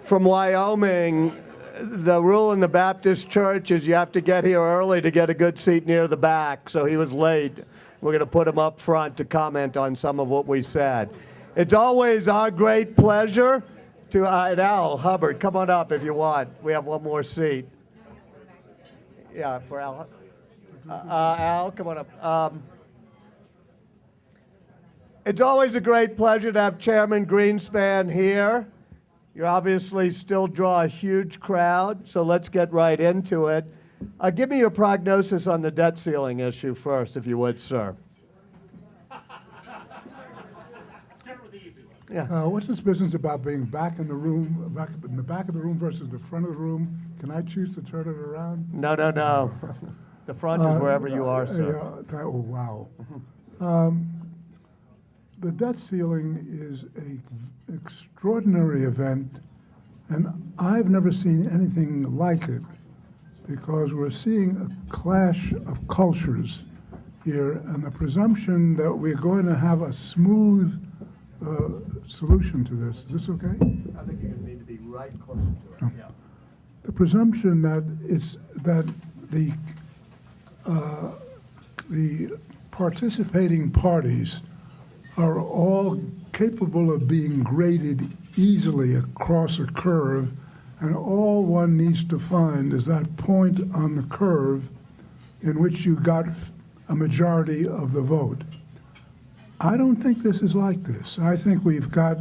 from Wyoming. The rule in the Baptist church is you have to get here early to get a good seat near the back, so he was late. We're going to put him up front to comment on some of what we said. It's always our great pleasure to, and Al Hubbard, come on up if you want. We have one more seat. Yeah, for Al. Al, come on up. It's always a great pleasure to have Chairman Greenspan here. You obviously still draw a huge crowd, so let's get right into it. Give me your prognosis on the debt ceiling issue first, if you would, sir. Start with the easy one. Yeah. What's this business about being back in the room, back in the back of the room versus the front of the room? Can I choose to turn it around? No. The front is wherever you are, sir. Oh, wow. The debt ceiling is an extraordinary event, and I've never seen anything like it, because we're seeing a clash of cultures here, and the presumption that we're going to have a smooth solution to this. Is this okay? I think you're going to need to be right closer to it. Yeah. The presumption that the participating parties are all capable of being graded easily across a curve, and all one needs to find is that point on the curve in which you got a majority of the vote. I don't think this is like this. I think we've got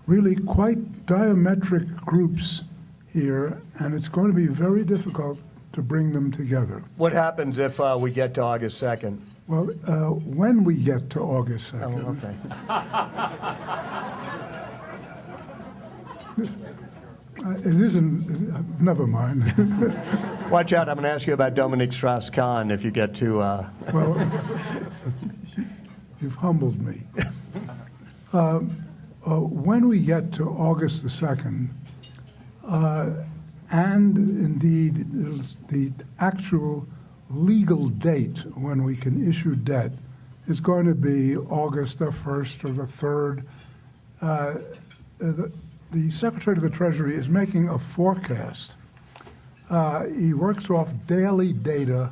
really quite diametric groups here, and it's going to be very difficult to bring them together. What happens if we get to August 2nd? Well, when we get to August 2nd, okay. It isn't, never mind. Watch out, I'm going to ask you about Dominique Strauss-Kahn if you get to... Well, you've humbled me. When we get to August the 2nd, and indeed the actual legal date when we can issue debt is going to be August the 1st or the 3rd. The Secretary of the Treasury is making a forecast. He works off daily data,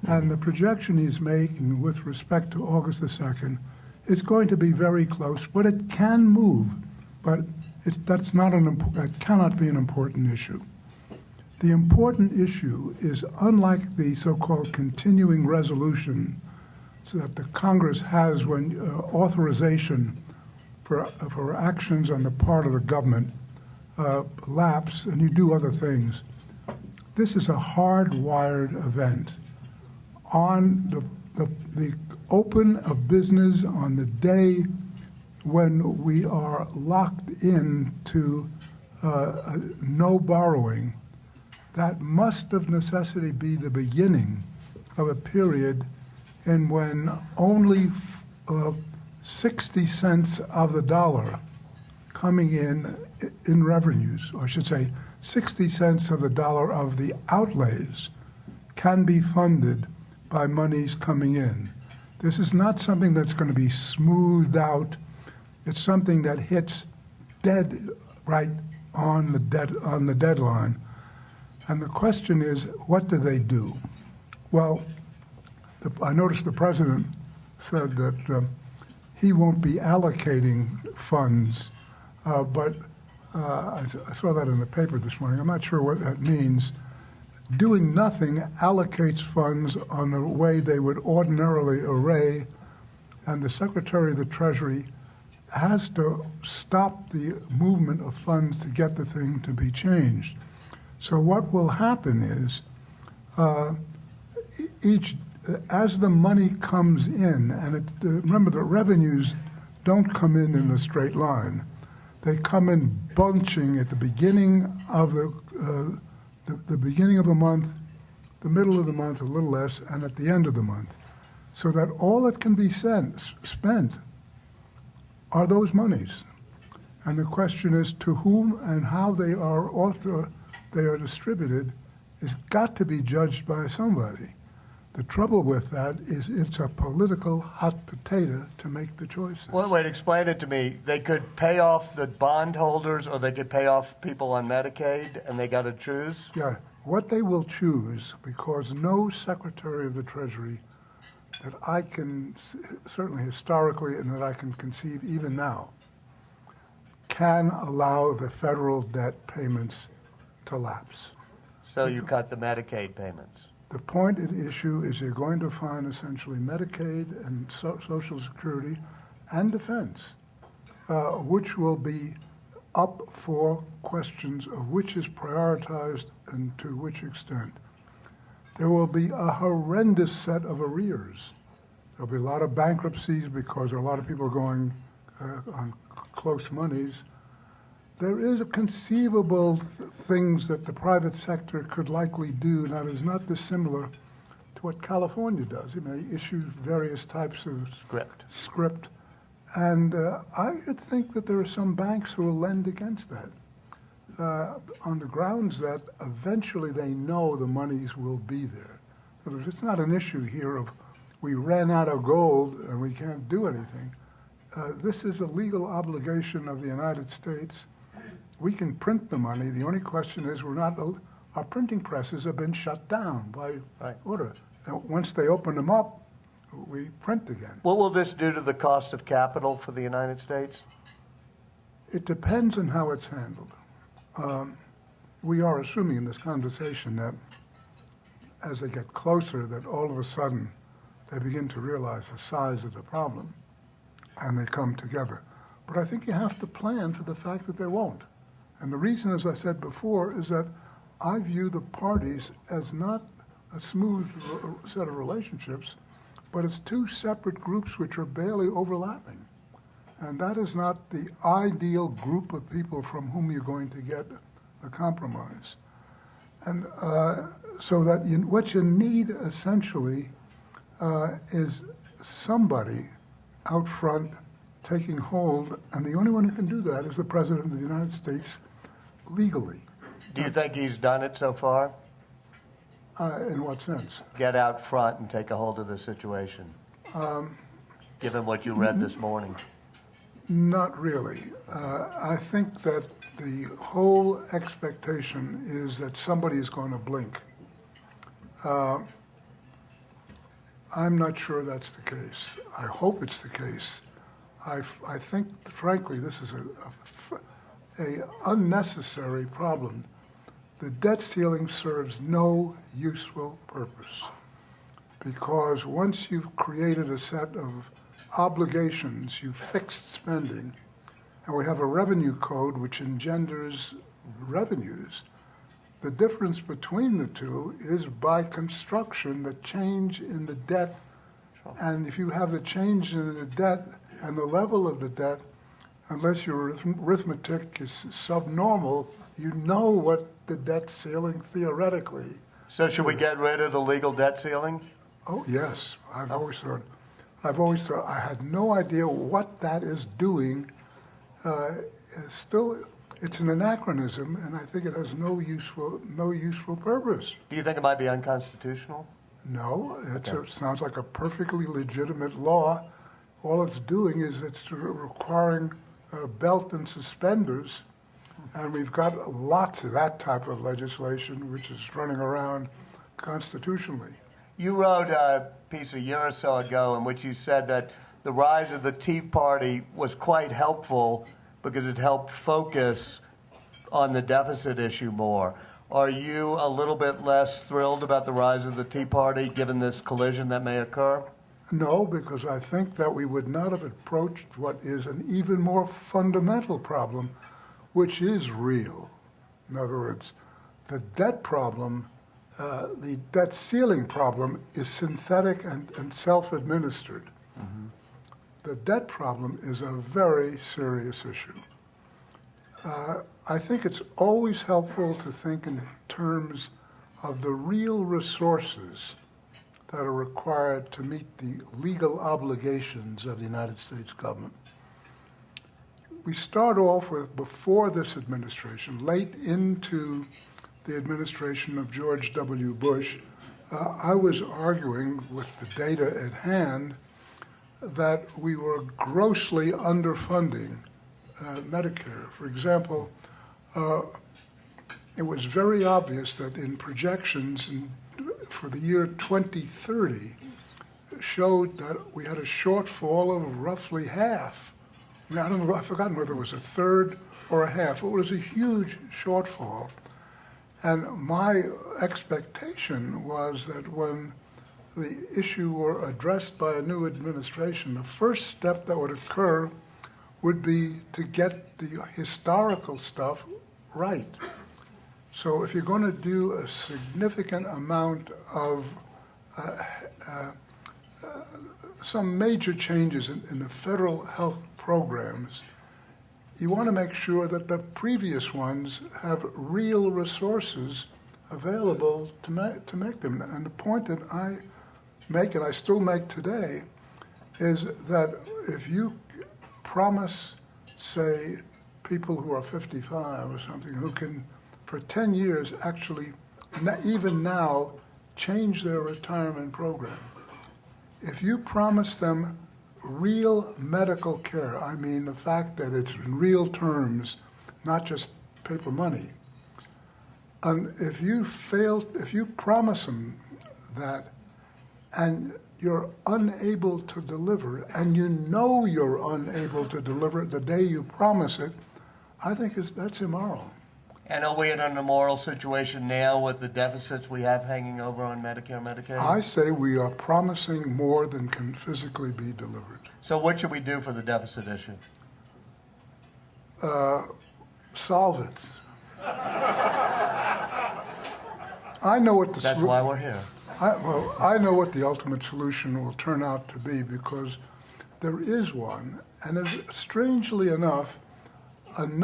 and the projection he's making with respect to August the 2nd is going to be very close, but it can move. But that cannot be an important issue. The important issue is, unlike the so-called continuing resolution so that the Congress has when authorization for actions on the part of the government lapse, and you do other things. This is a hardwired event. On the open of business on the day when we are locked into no borrowing, that must of necessity be the beginning of a period in when only 60 cents of the dollar coming in revenues, or I should say 60 cents of the dollar of the outlays, can be funded by monies coming in. This is not something that's going to be smoothed out. It's something that hits dead right on the deadline. And the question is, what do they do? Well, I noticed the president said that he won't be allocating funds, but I saw that in the paper this morning. I'm not sure what that means. Doing nothing allocates funds on the way they would ordinarily array, and the Secretary of the Treasury has to stop the movement of funds to get the thing to be changed. So what will happen is, as the money comes in, and remember the revenues don't come in a straight line. They come in bunching at the beginning of the beginning of a month, the middle of the month, a little less, and at the end of the month, so that all that can be spent are those monies. And the question is to whom and how they are distributed has got to be judged by somebody. The trouble with that is it's a political hot potato to make the choices. Well, wait, explain it to me. They could pay off the bondholders, or they could pay off people on Medicaid, and they got to choose? Yeah, what they will choose, because no Secretary of the Treasury that I can, certainly historically, and that I can conceive even now, can allow the federal debt payments to lapse. So you cut the Medicaid payments. The point at issue is you're going to find essentially Medicaid and Social Security and defense, which will be up for questions of which is prioritized and to which extent. There will be a horrendous set of arrears. There'll be a lot of bankruptcies because there are a lot of people going on close monies. There is a conceivable things that the private sector could likely do that is not dissimilar to what California does. It may issue various types of script. And I would think that there are some banks who will lend against that on the grounds that eventually they know the monies will be there. In other words, it's not an issue here of we ran out of gold and we can't do anything. This is a legal obligation of the United States. We can print the money. The only question is our printing presses have been shut down by order. And once they open them up, we print again. What will this do to the cost of capital for the United States? It depends on how it's handled. We are assuming in this conversation that as they get closer, that all of a sudden they begin to realize the size of the problem and they come together. But I think you have to plan for the fact that they won't. And the reason, as I said before, is that I view the parties as not a smooth set of relationships, but as two separate groups which are barely overlapping. And that is not the ideal group of people from whom you're going to get a compromise. And so that what you need essentially is somebody out front taking hold, and the only one who can do that is the President of the United States legally. Do you think he's done it so far? In what sense? Get out front and take a hold of the situation, given what you read this morning. Not really. I think that the whole expectation is that somebody is going to blink. I'm not sure that's the case. I hope it's the case. I think, frankly, this is a unnecessary problem. The debt ceiling serves no useful purpose because once you've created a set of obligations, you've fixed spending, and we have a revenue code which engenders revenues. The difference between the two is by construction, the change in the debt. And if you have the change in the debt and the level of the debt, unless your arithmetic is subnormal, you know what the debt ceiling theoretically. So should we get rid of the legal debt ceiling? Oh, yes. I've always thought, I had no idea what that is doing. It's an anachronism, and I think it has no useful purpose. Do you think it might be unconstitutional? No, it sounds like a perfectly legitimate law. All it's doing is it's requiring a belt and suspenders, and we've got lots of that type of legislation which is running around constitutionally. You wrote a piece a year or so ago in which you said that the rise of the Tea Party was quite helpful because it helped focus on the deficit issue more. Are you a little bit less thrilled about the rise of the Tea Party given this collision that may occur? No, because I think that we would not have approached what is an even more fundamental problem, which is real. In other words, the debt problem, the debt ceiling problem is synthetic and self-administered. Mm-hmm. The debt problem is a very serious issue. I think it's always helpful to think in terms of the real resources that are required to meet the legal obligations of the United States government. We start off with, before this administration, late into the administration of George W. Bush, I was arguing with the data at hand that we were grossly underfunding Medicare. For example, it was very obvious that in projections for the year 2030 showed that we had a shortfall of roughly half. I mean, I don't know, I've forgotten whether it was a third or a half. It was a huge shortfall. And my expectation was that when the issue were addressed by a new administration, the first step that would occur would be to get the historical stuff right. So if you're going to do a significant amount of some major changes in the federal health programs, you want to make sure that the previous ones have real resources available to make them. And the point that I make, and I still make today, is that if you promise, say, people who are 55 or something, who can, for 10 years, actually, even now, change their retirement program, if you promise them real medical care, I mean the fact that it's in real terms, not just paper money, and if you promise them that and you're unable to deliver, and you know you're unable to deliver it the day you promise it, I think that's immoral. And are we in an immoral situation now with the deficits we have hanging over on Medicare, Medicaid? I say we are promising more than can physically be delivered. So what should we do for the deficit issue? Solve it. I know what the That's why we're here. I know what the ultimate solution will turn out to be, because there is one, and there's, strangely enough in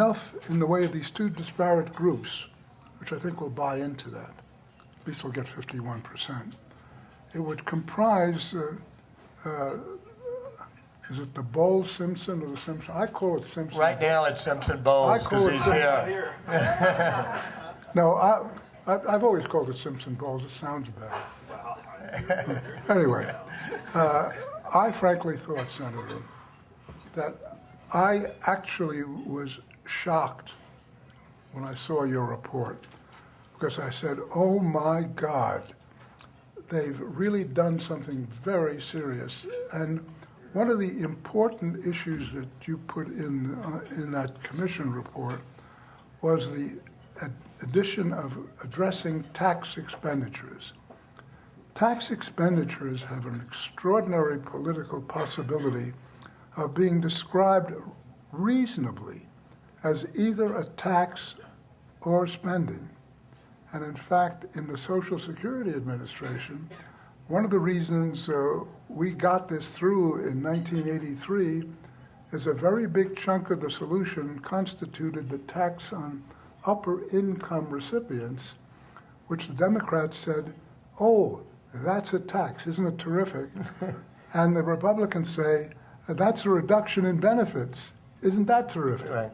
the way of these two disparate groups, which I think will buy into that. At least we'll get 51%. It would comprise, is it the Bowles-Simpson or the Simpson? I call it Simpson. Right now it's Simpson Bowles because he's here. No, I've always called it Simpson Bowles. It sounds better. Anyway, I frankly thought, Senator, that I actually was shocked when I saw your report, because I said, oh my God, they've really done something very serious. And one of the important issues that you put in that commission report was the addition of addressing tax expenditures. Tax expenditures have an extraordinary political possibility of being described reasonably as either a tax or spending. And in fact, in the Social Security Administration, one of the reasons we got this through in 1983 is a very big chunk of the solution constituted the tax on upper income recipients, which the Democrats said, oh, that's a tax, isn't it terrific? And the Republicans say, that's a reduction in benefits, isn't that terrific? Right.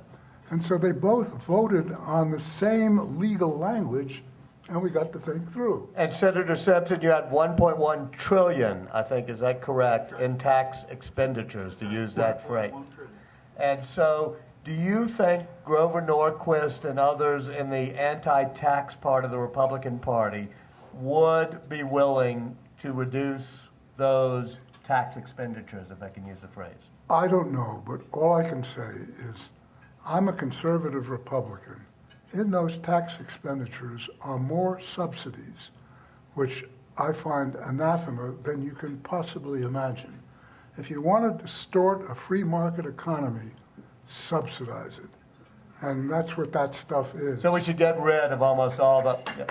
And so they both voted on the same legal language, and we got the thing through. And Senator Simpson, you had 1.1 trillion, I think, is that correct, in tax expenditures, to use that phrase. And so do you think Grover Norquist and others in the anti-tax part of the Republican Party would be willing to reduce those tax expenditures, if I can use the phrase? I don't know, but all I can say is I'm a conservative Republican. In those tax expenditures are more subsidies, which I find anathema than you can possibly imagine. If you want to distort a free market economy, subsidize it. And that's what that stuff is. So we should get rid of almost all the,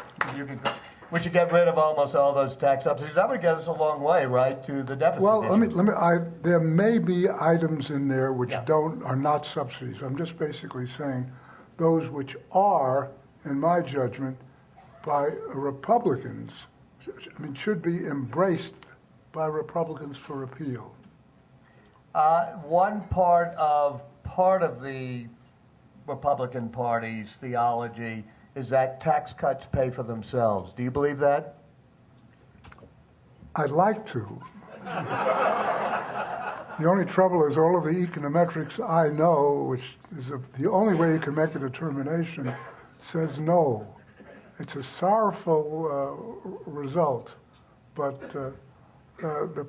we should get rid of almost all those tax subsidies. That would get us a long way, right, to the deficit Well, issue. there may be items in there which Yeah. are not subsidies. I'm just basically saying those which are, in my judgment, by Republicans, should be embraced by Republicans for repeal. One part of the Republican Party's theology is that tax cuts pay for themselves. Do you believe that? I'd like to. The only trouble is all of the econometrics I know, which is the only way you can make a determination, says no. It's a sorrowful result, but the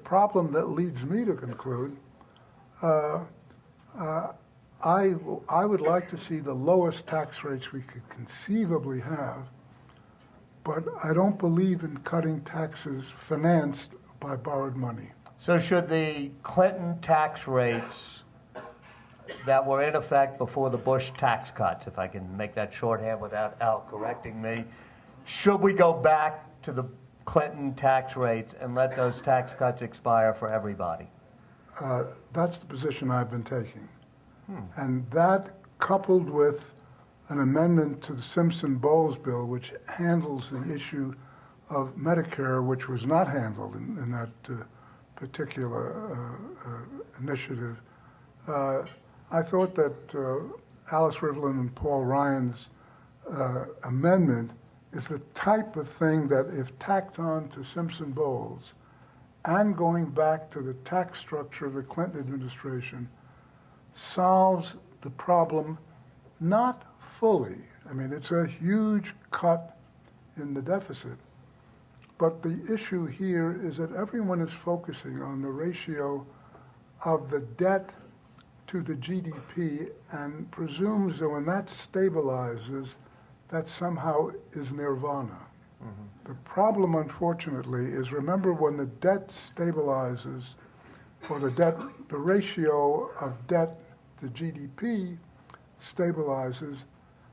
problem that leads me to conclude, I would like to see the lowest tax rates we could conceivably have, but I don't believe in cutting taxes financed by borrowed money. So should the Clinton tax rates that were in effect before the Bush tax cuts, if I can make that shorthand without Al correcting me, should we go back to the Clinton tax rates and let those tax cuts expire for everybody? That's the position I've been taking. And that, coupled with an amendment to the Simpson-Bowles bill, which handles the issue of Medicare, which was not handled in that particular initiative. I thought that Alice Rivlin and Paul Ryan's amendment is the type of thing that, if tacked on to Simpson-Bowles and going back to the tax structure of the Clinton administration, solves the problem not fully. I mean, it's a huge cut in the deficit. But the issue here is that everyone is focusing on the ratio of the debt to the GDP and presumes that when that stabilizes, that somehow is nirvana. The problem, unfortunately, is, remember, when the debt stabilizes, or the ratio of debt to GDP stabilizes,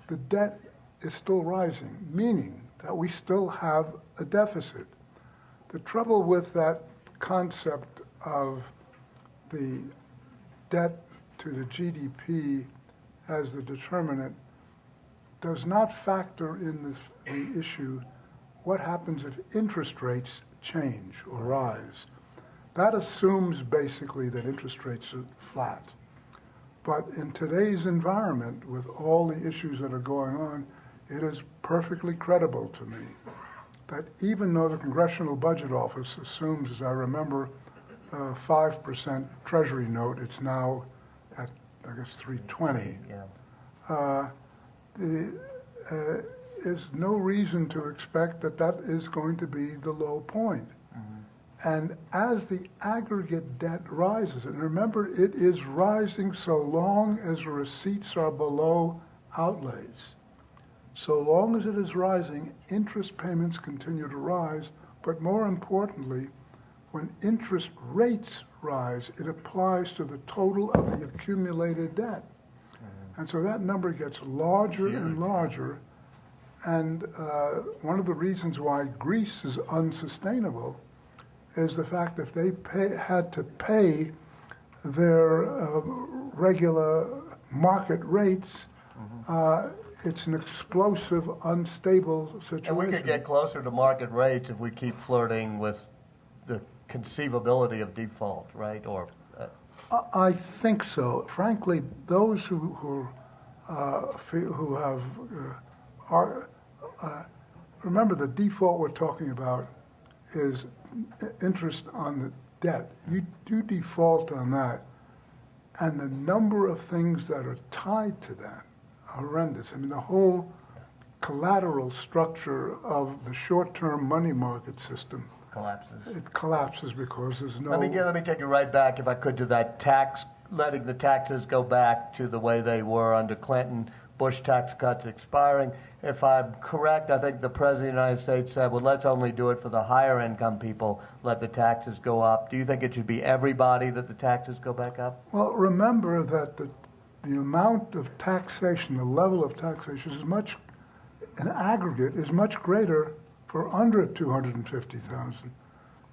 the debt is still rising, meaning that we still have a deficit. The trouble with that concept of the debt to the GDP as the determinant does not factor in the issue, what happens if interest rates change or rise. That assumes basically that interest rates are flat. But in today's environment, with all the issues that are going on, it is perfectly credible to me that even though the Congressional Budget Office assumes, as I remember, 5% Treasury note, it's now at, I guess, 320. Yeah. There's no reason to expect that that is going to be the low point. And as the aggregate debt rises, and remember, it is rising so long as receipts are below outlays. So long as it is rising, interest payments continue to rise, but more importantly, when interest rates rise, it applies to the total of the accumulated debt. And so that number gets larger and larger, and one of the reasons why Greece is unsustainable is the fact that if they had to pay their regular market rates, it's an explosive, unstable situation. And we could get closer to market rates if we keep flirting with the conceivability of default, right? Or I think so. Frankly, those who have remember, the default we're talking about is interest on the debt. You do default on that, and the number of things that are tied to that are horrendous. I mean, the whole collateral structure of the short-term money market system collapses. It collapses because there's no. Let me take you right back, if I could, to that letting the taxes go back to the way they were under Clinton, Bush tax cuts expiring. If I'm correct, I think the President of the United States said, well, let's only do it for the higher income people, let the taxes go up. Do you think it should be everybody that the taxes go back up? Well, remember that the amount of taxation, the level of taxation is much, in aggregate, is much greater for under 250,000.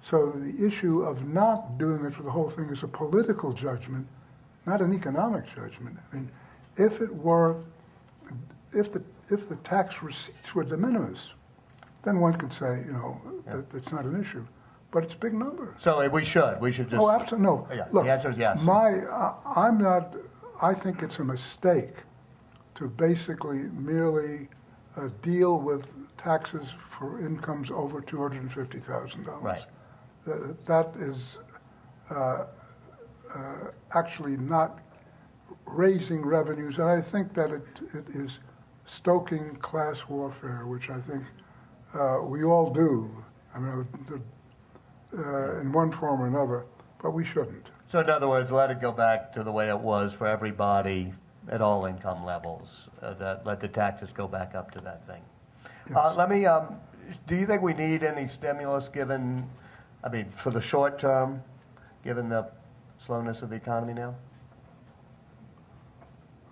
So the issue of not doing it for the whole thing is a political judgment, not an economic judgment. I mean, if the tax receipts were de minimis, then one could say, that it's not an issue. But it's big numbers. So we should just. Oh, absolutely. No. Yeah, Look, the answer is yes. I think it's a mistake to basically merely deal with taxes for incomes over $250,000. Right. that is actually not raising revenues, and I think that it is stoking class warfare, which I think we all do, I mean, in one form or another, but we shouldn't. So in other words, let it go back to the way it was for everybody at all income levels. Let the taxes go back up to that thing. Yes. Do you think we need any stimulus given, I mean, for the short term, given the slowness of the economy now?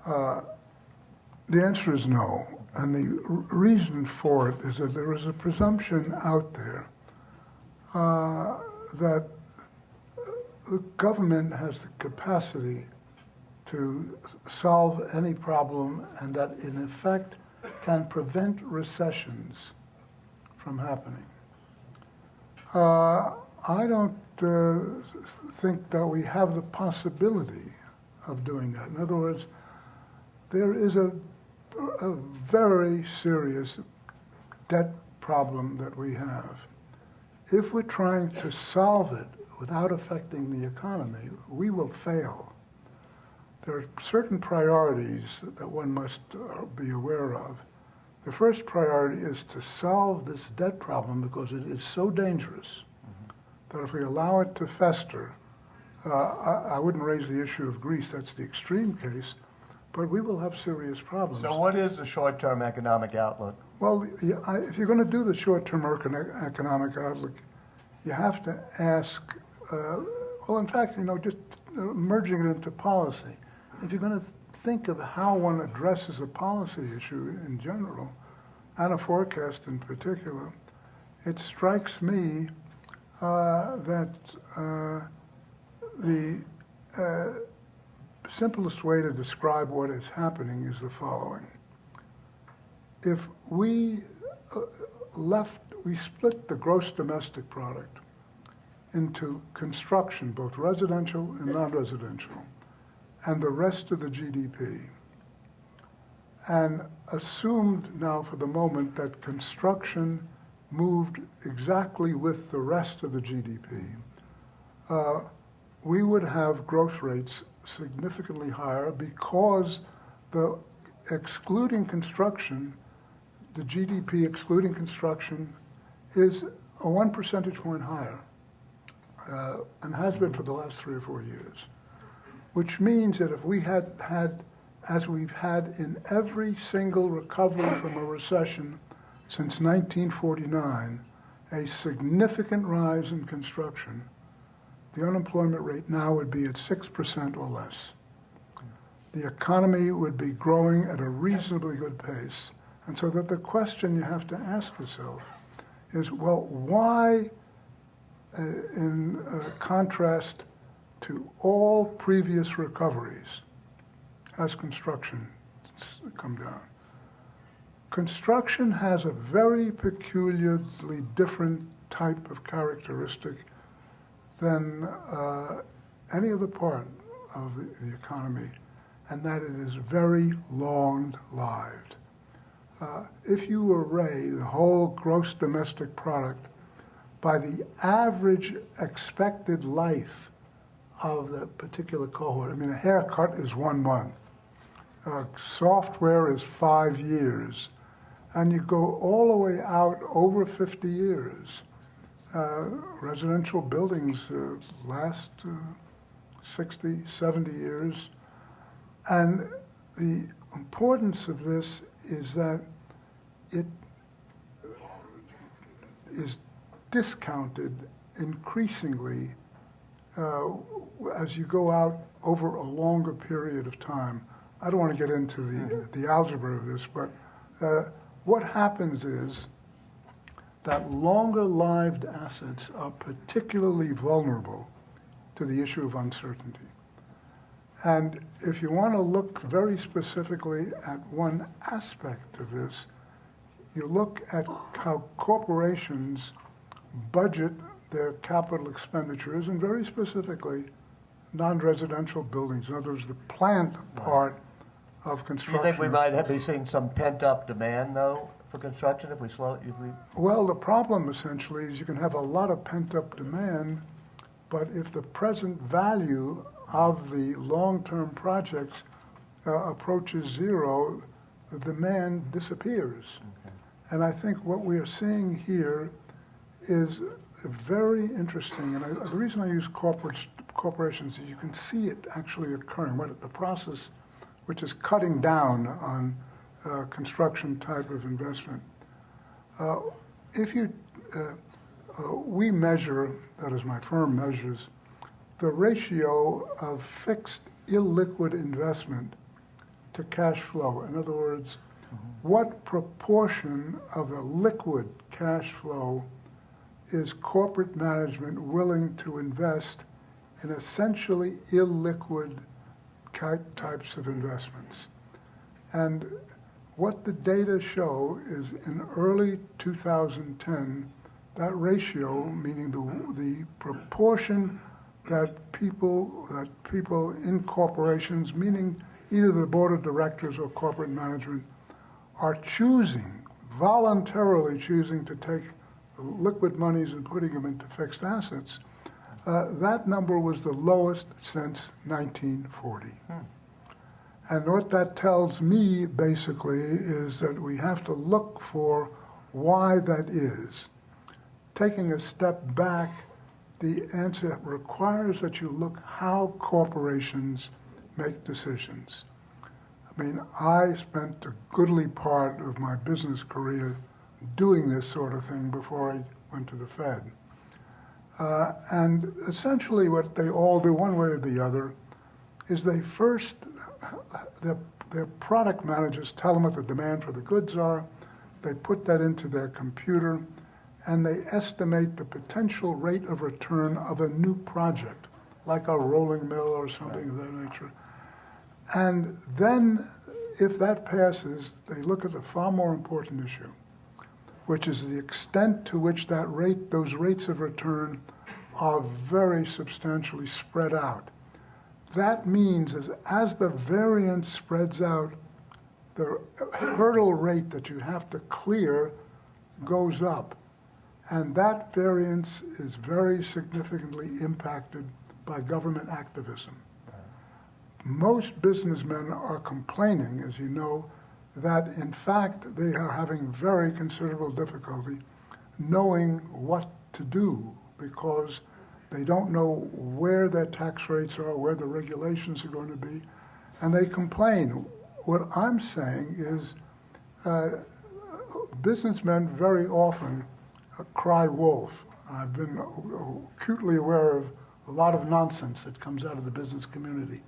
The answer is no, and the reason for it is that there is a presumption out there that the government has the capacity to solve any problem and that, in effect, can prevent recessions from happening. I don't think that we have the possibility of doing that. In other words, there is a very serious debt problem that we have. If we're trying to solve it without affecting the economy, we will fail. There are certain priorities that one must be aware of. The first priority is to solve this debt problem because it is so dangerous that if we allow it to fester, I wouldn't raise the issue of Greece, that's the extreme case, but we will have serious problems. So what is the short-term economic outlook? Well, if you're going to do the short-term economic outlook, you have to ask, well, in fact, just merging it into policy. If you're going to think of how one addresses a policy issue in general, and a forecast in particular, it strikes me that the simplest way to describe what is happening is the following. If we split the gross domestic product into construction, both residential and non-residential, and the rest of the GDP, and assumed now for the moment that construction moved exactly with the rest of the GDP, we would have growth rates significantly higher because the excluding construction, the GDP excluding construction, is a 1 percentage point higher, and has been for the last 3 or 4 years. Which means that if we had, as we've had in every single recovery from a recession since 1949, a significant rise in construction, the unemployment rate now would be at 6% or less. The economy would be growing at a reasonably good pace. And so that the question you have to ask yourself is, well, why, in contrast to all previous recoveries, has construction come down? Construction has a very peculiarly different type of characteristic than any other part of the economy, and that it is very long-lived. If you array the whole gross domestic product by the average expected life of the particular cohort, I mean, a haircut is 1 month, software is 5 years, and you go all the way out over 50 years. Residential buildings last 60, 70 years. And the importance of this is that it is discounted increasingly as you go out over a longer period of time. I don't want to get into the algebra of this, but what happens is that longer-lived assets are particularly vulnerable to the issue of uncertainty. And if you want to look very specifically at one aspect of this, you look at how corporations budget their capital expenditures, and very specifically, non-residential buildings. In other words, the plant part of Do you construction. think we might be seeing some pent-up demand, though, for construction if we slow, if we, Well, the problem essentially is you can have a lot of pent-up demand, but if the present value of the long-term projects approaches zero, the demand disappears. And I think what we are seeing here is very interesting, and the reason I use corporations is you can see it actually occurring, the process which is cutting down on construction type of investment. We measure, that is my firm measures, the ratio of fixed illiquid investment to cash flow. In other words, what proportion of the liquid cash flow is corporate management willing to invest in essentially illiquid types of investments? And what the data show is in early 2010, that ratio, meaning the proportion that people in corporations, meaning either the board of directors or corporate management, are voluntarily choosing to take liquid monies and putting them into fixed assets, that number was the lowest since 1940. And what that tells me, basically, is that we have to look for why that is. Taking a step back, the answer requires that you look how corporations make decisions. I mean, I spent a goodly part of my business career doing this sort of thing before I went to the Fed. And essentially what they all do, one way or the other, is they first, their product managers tell them what the demand for the goods are, they put that into their computer, and they estimate the potential rate of return of a new project, like a rolling mill or something of that nature. And then, if that passes, they look at the far more important issue, which is the extent to which those rates of return are very substantially spread out. That means as the variance spreads out, the hurdle rate that you have to clear goes up. And that variance is very significantly impacted by government activism. Most businessmen are complaining, as you know, that in fact they are having very considerable difficulty knowing what to do because they don't know where their tax rates are, where the regulations are going to be, and they complain. What I'm saying is businessmen very often cry wolf. I've been acutely aware of a lot of nonsense that comes out of the business community.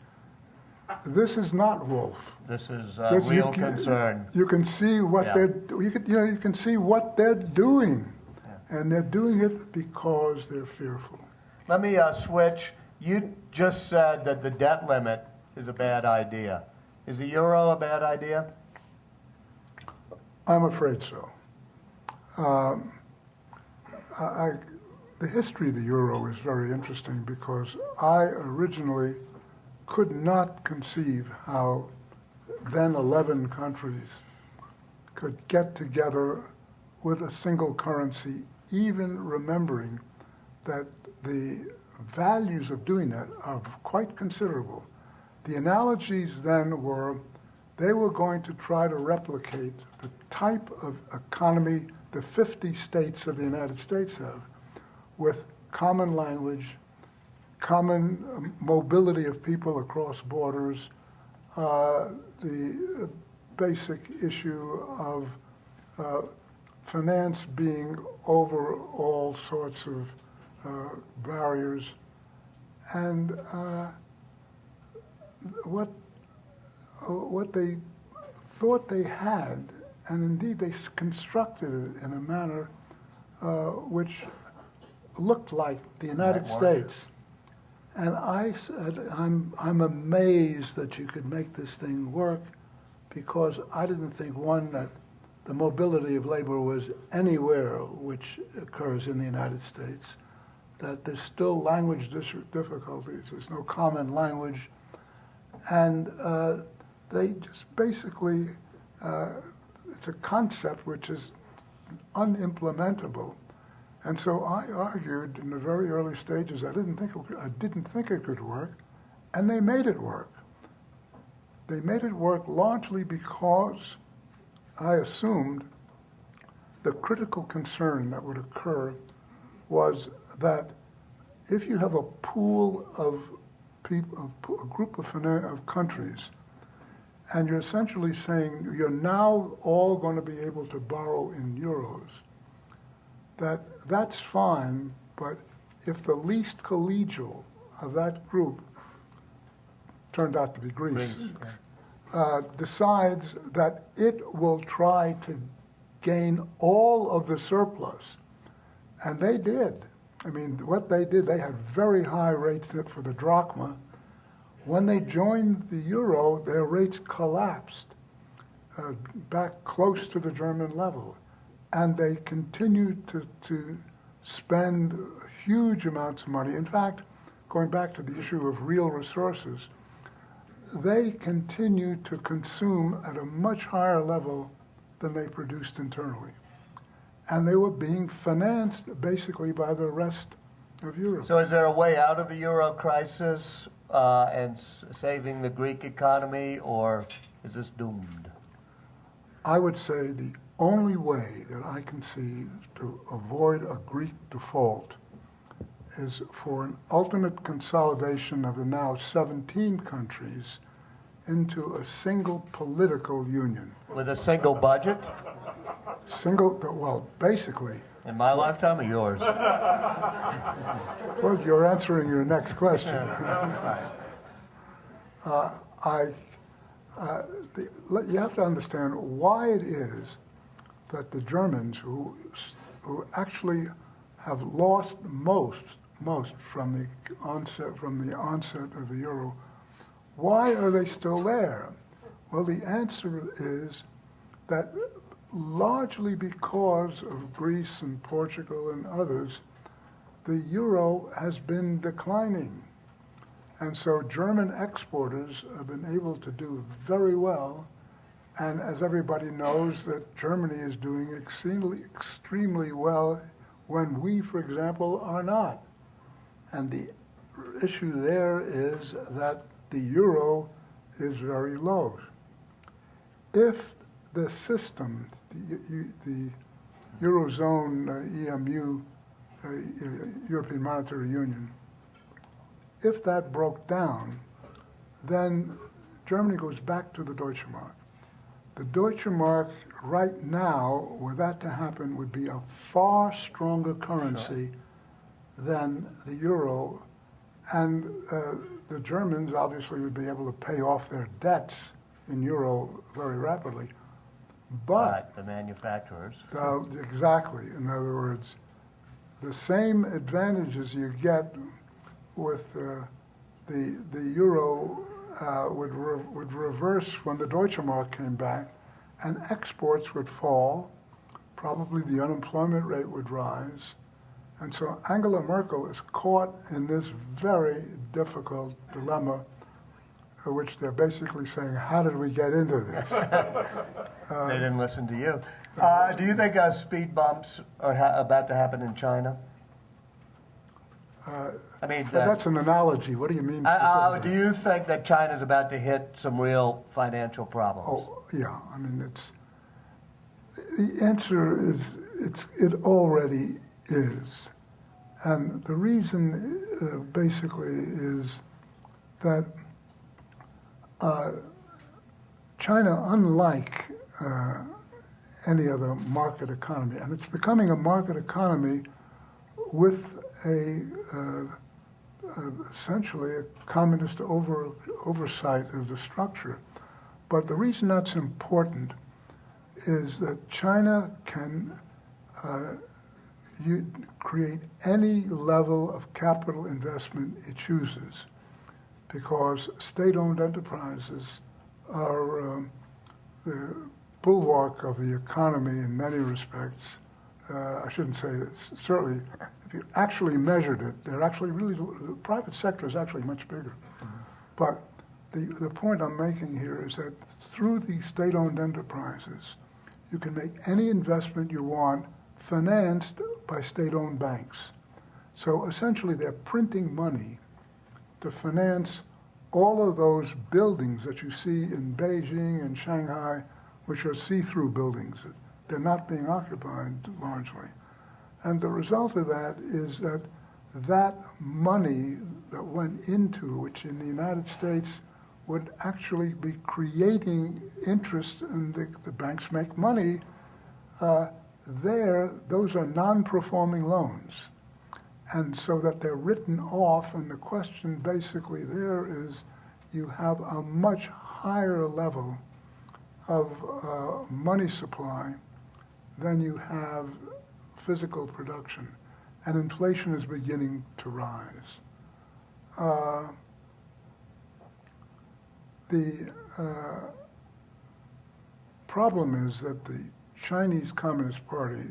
This is not wolf. this is This- real concern. You can see what Yeah. you can see what they're doing, and they're doing it because they're fearful. Let me switch. You just said that the debt limit is a bad idea. Is the euro a bad idea? I'm afraid so. The history of the euro is very interesting because I originally could not conceive how then 11 countries could get together with a single currency, even remembering that the values of doing that are quite considerable. The analogies then were they were going to try to replicate the type of economy the 50 states of the United States have, with common language, common mobility of people across borders, the basic issue of finance being over all sorts of barriers, and what they thought they had, and indeed they constructed it in a manner which looked like the United States. And I said, I'm amazed that you could make this thing work, because I didn't think, one, that the mobility of labor was anywhere which occurs in the United States, that there's still language difficulties, there's no common language, and they just basically, it's a concept which is unimplementable. And so I argued in the very early stages I didn't think it could work, and they made it work. They made it work largely because I assumed the critical concern that would occur was that if you have a pool of people, a group of countries, and you're essentially saying you're now all going to be able to borrow in euros, that's fine, but if the least collegial of that group turned out to be Greece, decides that it will try to gain all of the surplus, and they did. I mean, what they did, they had very high rates for the drachma. When they joined the euro, their rates collapsed back close to the German level. And they continued to spend huge amounts of money. In fact, going back to the issue of real resources, they continued to consume at a much higher level than they produced internally. And they were being financed basically by the rest of Europe. So is there a way out of the euro crisis and saving the Greek economy, or is this doomed? I would say the only way that I can see to avoid a Greek default is for an ultimate consolidation of the now 17 countries into a single political union. With a single budget? Well, basically. In my lifetime or yours? Well, you're answering your next question. You have to understand why it is that the Germans, who actually have lost most from the onset of the euro, why are they still there? Well, the answer is that largely because of Greece and Portugal and others, the euro has been declining. And so German exporters have been able to do very well. And as everybody knows, that Germany is doing extremely well when we, for example, are not. And the issue there is that the euro is very low. If the system, the Eurozone, EMU, European Monetary Union, if that broke down, then Germany goes back to the Deutsche Mark. The Deutsche Mark right now, were that to happen, would be a far stronger currency than the euro. And the Germans obviously would be able to pay off their debts in euro very rapidly. But the manufacturers. Exactly. In other words, the same advantages you get with the euro would reverse when the Deutsche Mark came back, and exports would fall. Probably the unemployment rate would rise. And so Angela Merkel is caught in this very difficult dilemma, which they're basically saying, how did we get into this? They didn't listen to you. Do you think speed bumps are about to happen in China? I mean, that's an analogy. What do you mean specifically? Do you think that China's about to hit some real financial problems? Oh, yeah. I mean, the answer is it already is. And the reason basically is that China, unlike any other market economy, and it's becoming a market economy with essentially a communist oversight of the structure. But the reason that's important is that China can create any level of capital investment it chooses, because state-owned enterprises are the bulwark of the economy in many respects. I shouldn't say this. Certainly, if you actually measured it, they're actually really, the private sector is actually much bigger. Mm-hmm. But the point I'm making here is that through these state-owned enterprises, you can make any investment you want financed by state-owned banks. So essentially, they're printing money to finance all of those buildings that you see in Beijing and Shanghai, which are see-through buildings. They're not being occupied largely. And the result of that is that that money that went into, which in the United States would actually be creating interest, and the banks make money, those are non-performing loans. And so that they're written off, and the question basically there is you have a much higher level of money supply than you have physical production, and inflation is beginning to rise. The problem is that the Chinese Communist Party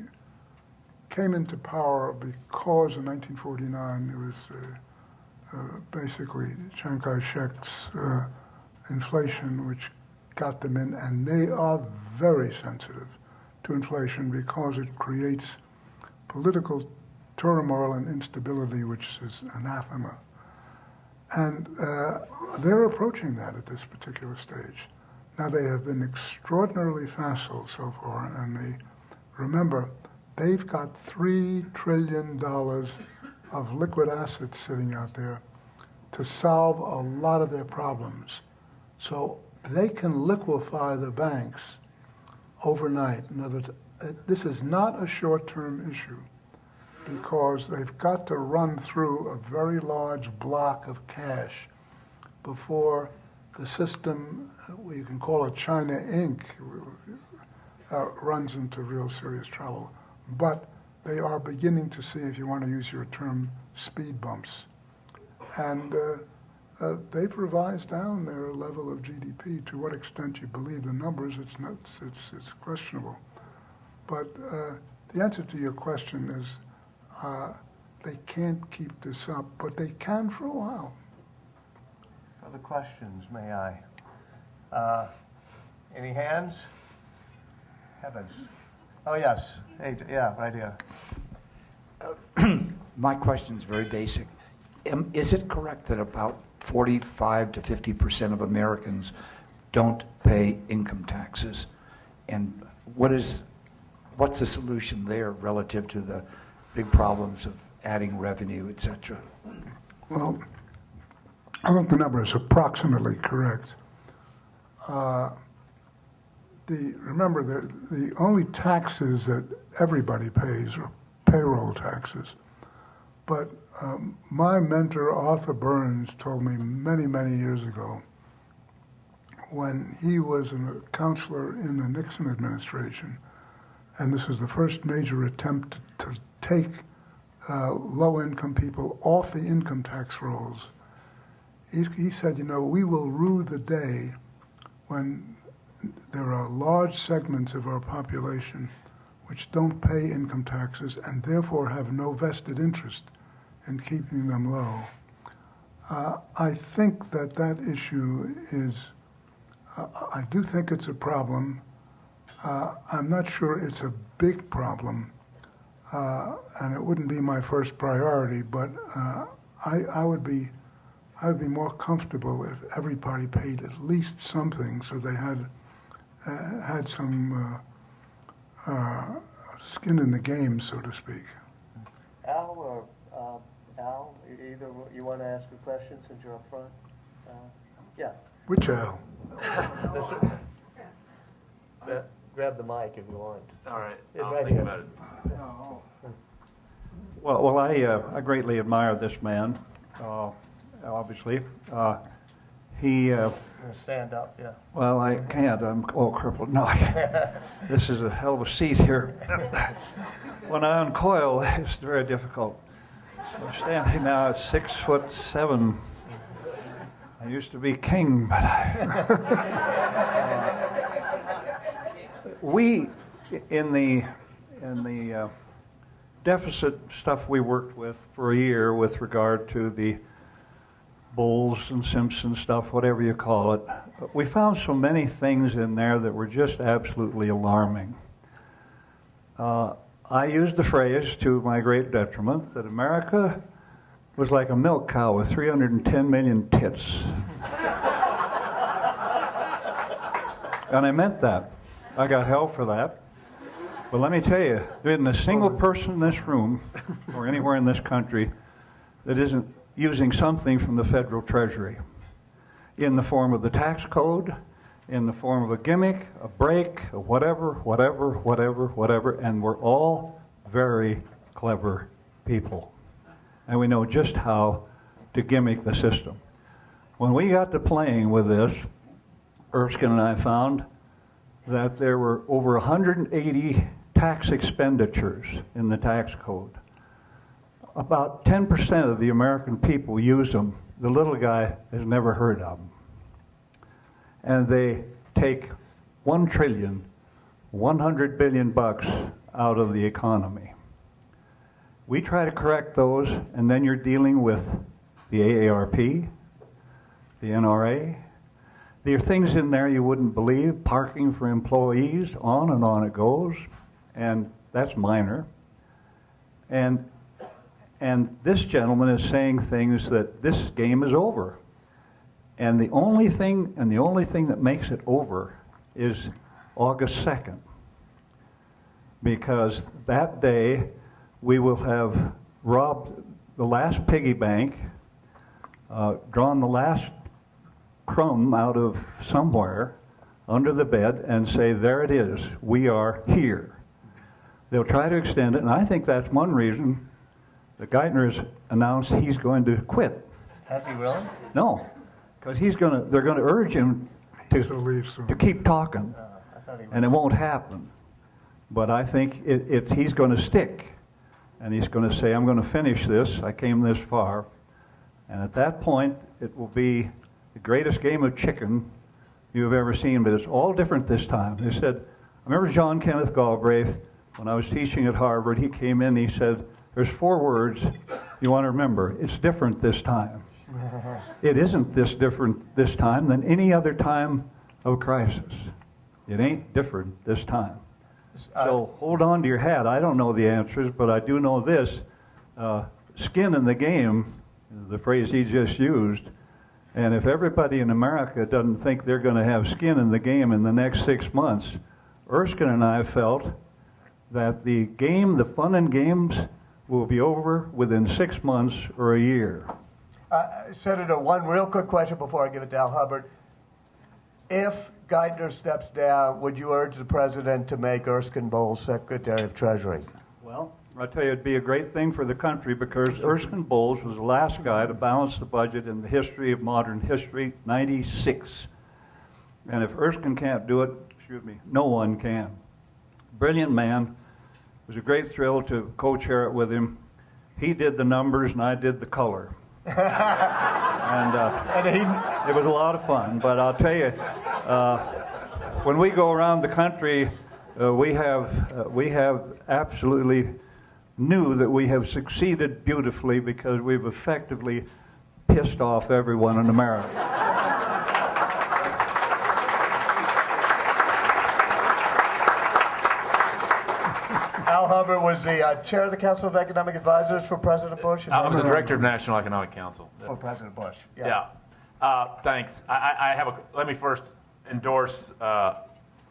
came into power because in 1949 it was basically Chiang Kai-shek's inflation which got them in, and they are very sensitive to inflation because it creates political turmoil and instability, which is anathema. And they're approaching that at this particular stage. Now, they have been extraordinarily facile so far, and remember, they've got $3 trillion of liquid assets sitting out there to solve a lot of their problems. So they can liquefy the banks overnight. In other words, this is not a short-term issue because they've got to run through a very large block of cash before the system, you can call it China Inc., runs into real serious trouble. But they are beginning to see, if you want to use your term, speed bumps. And they've revised down their level of GDP. To what extent you believe the numbers, it's questionable. But the answer to your question is they can't keep this up, but they can for a while. Further questions, may I? Any hands? Heavens. Oh, yes. Hey, yeah, right here. My question is very basic. Is it correct that about 45 to 50% of Americans don't pay income taxes? And what's the solution there relative to the big problems of adding revenue, et cetera? Well, I think the number is approximately correct. Remember, the only taxes that everybody pays are payroll taxes. But my mentor, Arthur Burns, told me many, many years ago, when he was a counselor in the Nixon administration, and this was the first major attempt to take low-income people off the income tax rolls. He said, we will rue the day when there are large segments of our population which don't pay income taxes and therefore have no vested interest in keeping them low. I think that issue is, I do think it's a problem. I'm not sure it's a big problem, and it wouldn't be my first priority, but I would be more comfortable if everybody paid at least something so they had some skin in the game, so to speak. Al or Al, either you want to ask a question since you're up front? Yeah. Which Al? Grab the mic if you want. All right, It's I'll right think here. about it. Well, I greatly admire this man, obviously. He, You want to stand up, yeah. well, I can't, I'm all crippled. No, this is a hell of a seat here. When I uncoil, it's very difficult. I'm standing now at 6'7". I used to be king, but we, in the deficit stuff we worked with for a year with regard to the Bulls and Simpson stuff, whatever you call it, we found so many things in there that were just absolutely alarming. I used the phrase, to my great detriment, that America was like a milk cow with 310 million tits. And I meant that. I got hell for that. But let me tell you, there isn't a single person in this room or anywhere in this country that isn't using something from the federal Treasury in the form of the tax code, in the form of a gimmick, a break, a whatever, and we're all very clever people. And we know just how to gimmick the system. When we got to playing with this, Erskine and I found that there were over 180 tax expenditures in the tax code. About 10% of the American people use them. The little guy has never heard of them. And they take $1 trillion, 100 billion bucks out of the economy. We try to correct those, and then you're dealing with the AARP, the NRA. There are things in there you wouldn't believe, parking for employees, on it goes, and that's minor. And this gentleman is saying things that this game is over. And the only thing that makes it over is August 2nd. Because that day we will have robbed the last piggy bank, drawn the last crumb out of somewhere under the bed and say, there it is, we are here. They'll try to extend it, and I think that's one reason that Geithner has announced he's going to quit. Has he really? No, because they're going to urge him He's to leave soon. to keep talking, I thought he and it won't happen. But I think he's going to stick, and he's going to say, I'm going to finish this, I came this far, and at that point, it will be the greatest game of chicken you've ever seen, but it's all different this time. They said, I remember John Kenneth Galbraith, when I was teaching at Harvard, he came in, he said, there's 4 words you want to remember. It's different this time. It isn't this different this time than any other time of crisis. It ain't different this time. So hold on to your hat. I don't know the answers, but I do know this. Skin in the game is the phrase he just used. And if everybody in America doesn't think they're going to have skin in the game in the next 6 months, Erskine and I felt that the game, the fun and games, will be over within 6 months or a year. Senator, one real quick question before I give it to Al Hubbard. If Geithner steps down, would you urge the president to make Erskine Bowles Secretary of Treasury? Well, I tell you, it'd be a great thing for the country because Erskine Bowles was the last guy to balance the budget in the history of modern history, 96. And if Erskine can't do it, no one can. Brilliant man. It was a great thrill to co-chair it with him. He did the numbers and I did the color. And it was a lot of fun. But I'll tell you, when we go around the country, we have absolutely knew that we have succeeded beautifully because we've effectively pissed off everyone in America. Al Hubbard was the chair of the Council of Economic Advisors for President Bush. I was the director of National Economic Council. For President Bush. Yeah. Thanks. Let me first endorse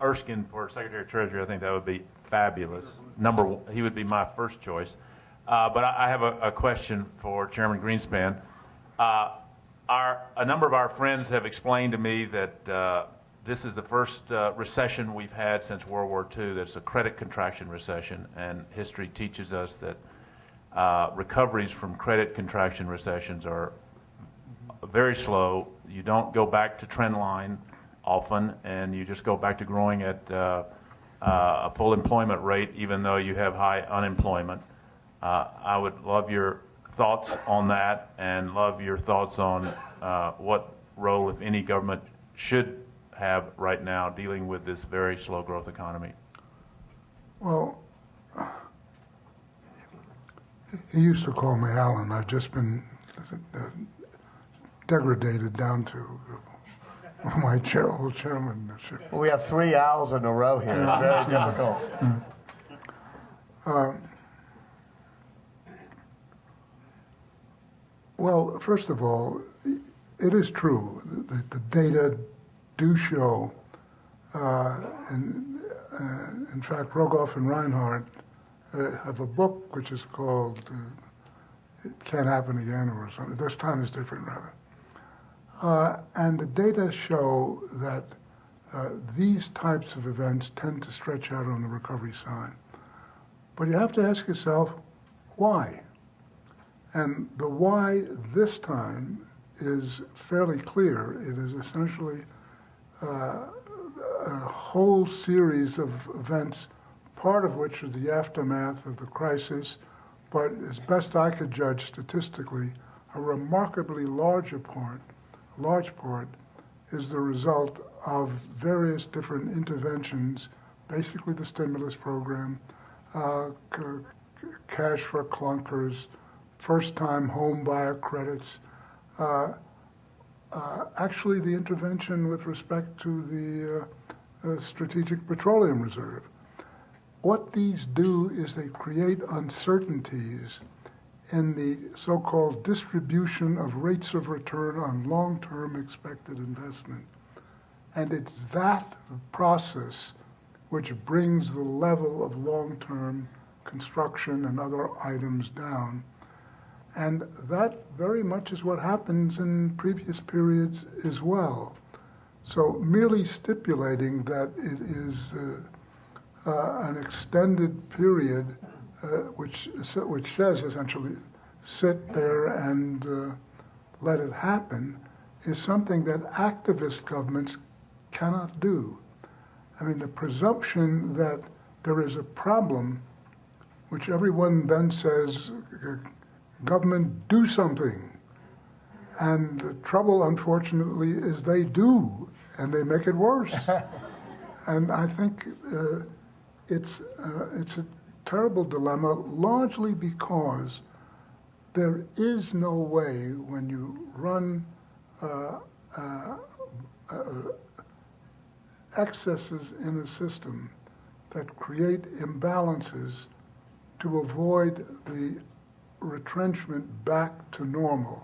Erskine for Secretary of Treasury. I think that would be fabulous. He would be my first choice. But I have a question for Chairman Greenspan. A number of our friends have explained to me that this is the first recession we've had since World War II that's a credit contraction recession, and history teaches us that recoveries from credit contraction recessions are very slow. You don't go back to trend line often, and you just go back to growing at a full employment rate, even though you have high unemployment. I would love your thoughts on that, and love your thoughts on what role, if any, government should have right now dealing with this very slow growth economy. Well, he used to call me Alan. I've just been degraded down to my old chairmanship. Well, we have 3 Al's in a row here. It's very difficult. Well, first of all, it is true that the data do show, and in fact, Rogoff and Reinhardt have a book which is called It Can't Happen Again, or something. This time is different, rather. And the data show that these types of events tend to stretch out on the recovery side. But you have to ask yourself, why? And the why this time is fairly clear. It is essentially a whole series of events, part of which is the aftermath of the crisis, but as best I could judge statistically, a remarkably large part is the result of various different interventions, basically the stimulus program, cash for clunkers, first-time home buyer credits, actually the intervention with respect to the Strategic Petroleum Reserve. What these do is they create uncertainties in the so-called distribution of rates of return on long-term expected investment. And it's that process which brings the level of long-term construction and other items down. And that very much is what happens in previous periods as well. So merely stipulating that it is an extended period which says essentially sit there and let it happen is something that activist governments cannot do. I mean, the presumption that there is a problem, which everyone then says, government, do something. And the trouble, unfortunately, is they do, and they make it worse. And I think it's a terrible dilemma, largely because there is no way when you run excesses in a system that create imbalances to avoid the retrenchment back to normal.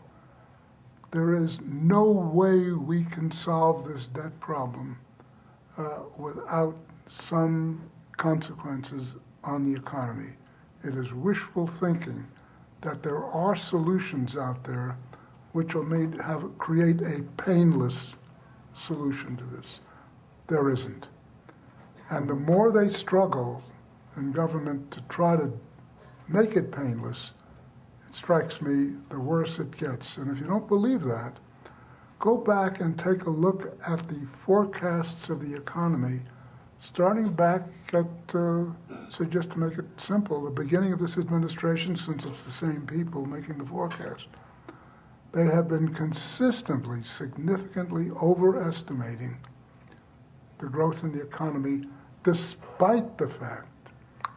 There is no way we can solve this debt problem without some consequences on the economy. It is wishful thinking that there are solutions out there which will create a painless solution to this. There isn't. And the more they struggle in government to try to make it painless, it strikes me, the worse it gets. And if you don't believe that, go back and take a look at the forecasts of the economy, starting back at, so just to make it simple, the beginning of this administration, since it's the same people making the forecast. They have been consistently, significantly overestimating the growth in the economy, despite the fact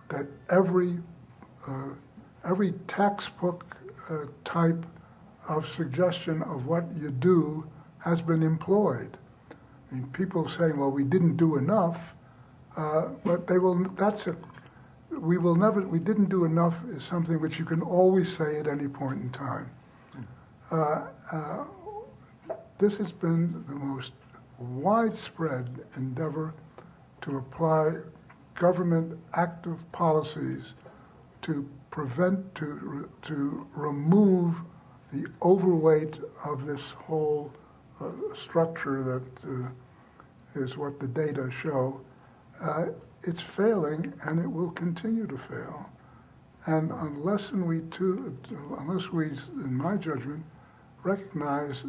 that every textbook type of suggestion of what you do has been employed. I mean, people saying, well, we didn't do enough, but we didn't do enough is something which you can always say at any point in time. This has been the most widespread endeavor to apply government active policies to prevent, to remove the overweight of this whole structure that is what the data show. It's failing, and it will continue to fail. And unless we, in my judgment, recognize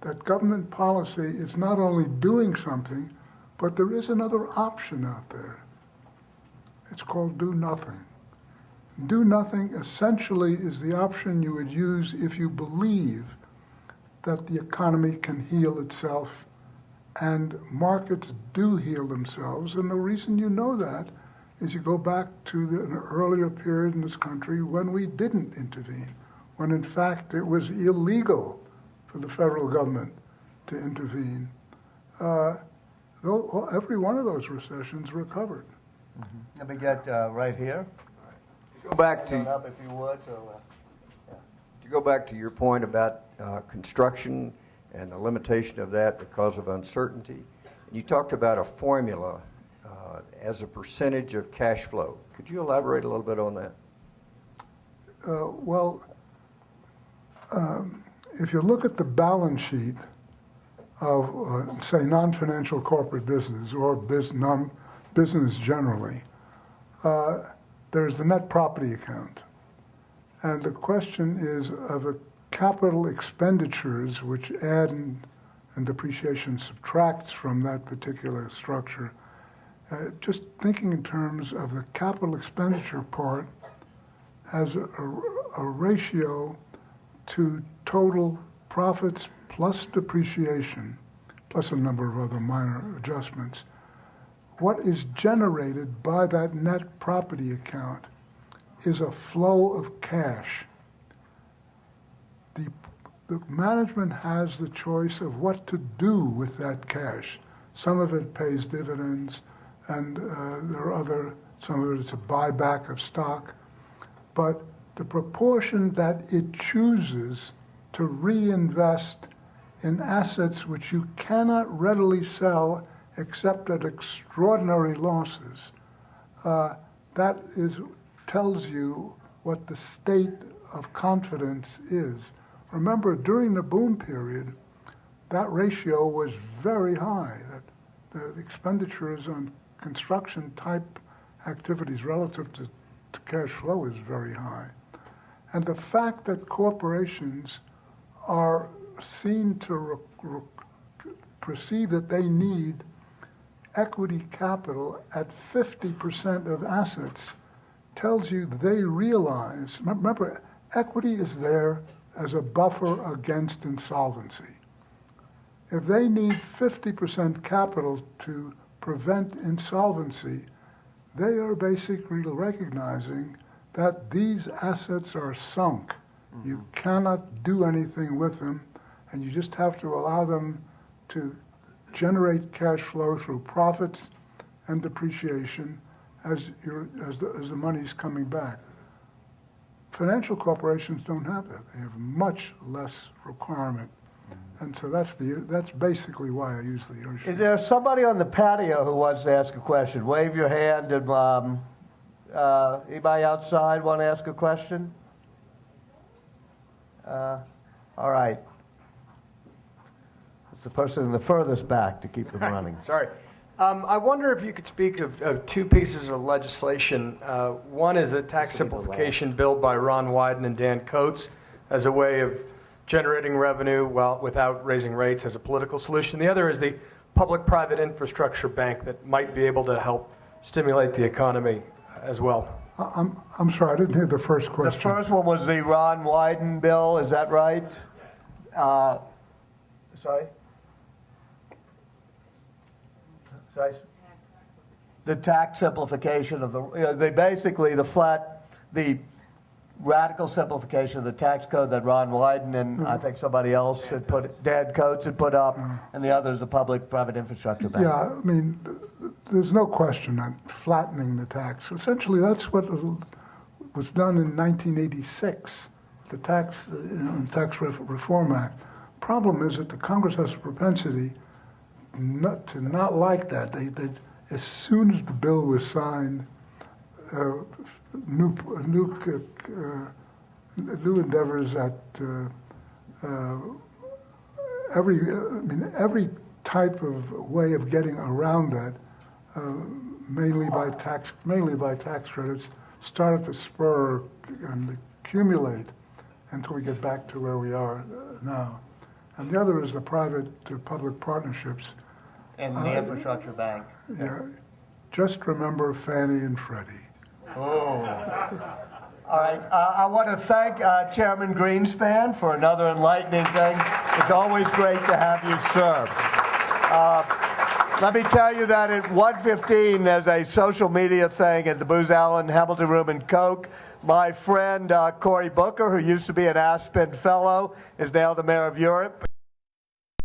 that government policy is not only doing something, but there is another option out there. It's called do nothing. Do nothing essentially is the option you would use if you believe that the economy can heal itself and markets do heal themselves. And the reason you know that is you go back to an earlier period in this country when we didn't intervene, when in fact it was illegal for the federal government to intervene. Every one of those recessions recovered. Let me get right here. Go back Turn to, up if you would. to go back to your point about construction and the limitation of that because of uncertainty. You talked about a formula as a percentage of cash flow. Could you elaborate a little bit on that? If you look at the balance sheet of, say, non-financial corporate business or business generally, there's the net property account. And the question is of the capital expenditures, which add and depreciation subtracts from that particular structure. Just thinking in terms of the capital expenditure part as a ratio to total profits plus depreciation, plus a number of other minor adjustments. What is generated by that net property account is a flow of cash. The management has the choice of what to do with that cash. Some of it pays dividends, and some of it is a buyback of stock. But the proportion that it chooses to reinvest in assets which you cannot readily sell except at extraordinary losses, tells you what the state of confidence is. Remember, during the boom period, that ratio was very high. That the expenditures on construction type activities relative to cash flow is very high. And the fact that corporations are seen to perceive that they need equity capital at 50% of assets tells you they realize, remember, equity is there as a buffer against insolvency. If they need 50% capital to prevent insolvency, they are basically recognizing that these assets are sunk. Mm-hmm. You cannot do anything with them, and you just have to allow them to generate cash flow through profits and depreciation as the money's coming back. Financial corporations don't have that. They have much less requirement. And so that's basically why I use the ocean. Is there somebody on the patio who wants to ask a question? Wave your hand. And anybody outside want to ask a question? All right. It's the person in the furthest back to keep them running. Sorry. I wonder if you could speak of two pieces of legislation. One is a tax simplification bill by Ron Wyden and Dan Coates as a way of generating revenue without raising rates as a political solution. The other is the public-private infrastructure bank that might be able to help stimulate the economy as well. I'm sorry, I didn't hear the first question. The first one was the Ron Wyden bill, is that right? Sorry? The tax simplification of the radical simplification of the tax code that Ron Wyden and I think somebody else had Dan Coates had put up, and the other is the public-private infrastructure bank. Yeah, I mean, there's no question on flattening the tax. Essentially, that's what was done in 1986, the Tax Reform Act. Problem is that the Congress has a propensity to not like that. They as soon as the bill was signed, new endeavors at every type of way of getting around that, mainly by tax credits, started to spur and accumulate until we get back to where we are now. And the other is the private to public partnerships. And the infrastructure bank. Yeah. Just remember Fannie and Freddie. Oh. All right. I want to thank Chairman Greenspan for another enlightening thing. It's always great to have you serve. Let me tell you that at 1:15, there's a social media thing at the Booz Allen Hamilton Room in Coke. My friend Cory Booker, who used to be an Aspen Fellow, is now the mayor of Europe.